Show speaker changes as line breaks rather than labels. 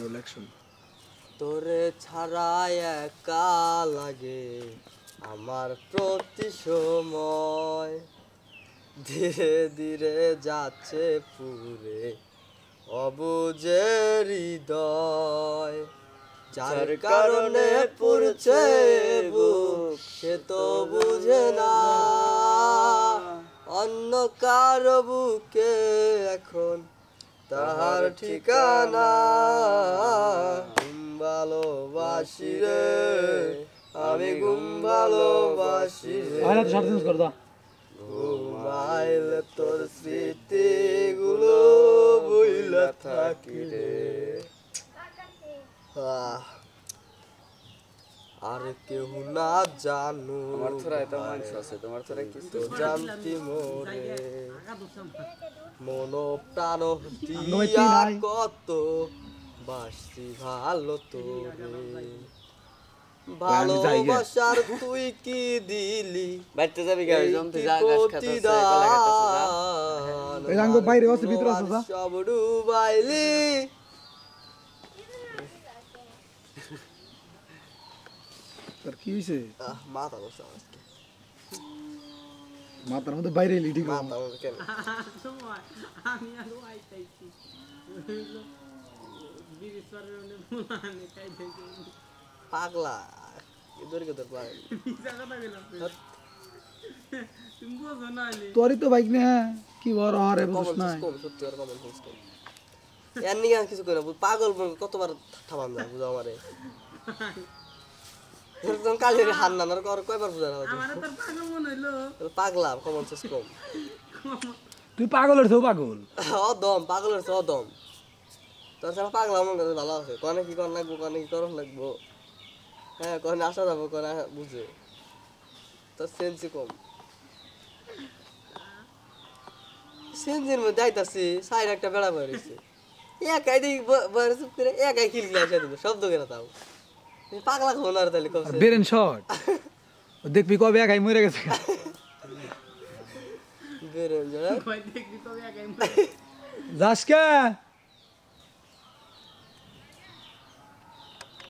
Roll action.
তোরে ছাড়া একা লাগে আমার প্রতি সময়, ধীরে ধীরে যাচ্ছে পুরে অবুঝে হৃদয়, যার কারণে পড়ছে বুক সে তো বুঝে না, অন্য কারো বুকে এখন তাহার ঠিকানা। ঘুম ভালোবাসি রে আমি, ঘুম ভালোবাসি রে, ঘুমাইলে তোর স্মৃতিগুলো ভুইলা থাকি রে। আর কেউ না জানু
আমার থোড়া এটা মাংস আছে, তোমার থোড়া কিছু
জানতি মোরে, মন প্রাণ দিয়া কত বাসি ভালো তোরে, ভালোবাসার তুই কি দিলি
বাইতে যাবি গাই জমতে যা গাছ খাতাছে
এই রাঙ্গ বাইরে আছে ভিতরে আছে যা
সব ডুবাইলি।
তোর কি হইছে?
মাথা বসা আজকে
মাথার মধ্যে বাইরে এলি ঠিক
মাথা বসা কেন
সময় আমি আর আইতাইছি বিরিসরের মুলানে কাই দেখি
পাগলা ইদর কে তোর পাগল
বিজা কথা গেলাম তুমি বুঝো না নি
তোরই তো বাইক না কি বড় আরে বুঝছ না
সত্যি আর কমন সেন্স কম এর নিয়ে কিছু কই না পাগল কতবার থামান যায় বুঝাও আমারে তোর কালের হান নানার কর কয়বার বুঝা না
আমারে তোর পাগল মনে হইলো
পাগলা কমন সেন্স কম
তুই পাগলের তো পাগল
অদম পাগলের তো অদম তোর সারা পাগলা মন করে ভালো আছে কোনে কি কর লাগবো কোনে কি করন লাগবো হ্যাঁ কোনে আসা যাবো কোনে বুঝে তোর সেন্স কম সেন্সের মধ্যে আইতাছি সাইড একটা বেড়া বেরিয়েছে একাই দেখি বেরিয়েছে করে একাই খিলখিলা এসে দিল শব্দ কেন তাও পাগলা খাবো না তাহলে কম
বেরেন শট দেখবি কবে একাই মরে গেছে
বেরেন জড়া
কই দেখবি তো একাই
যাস কে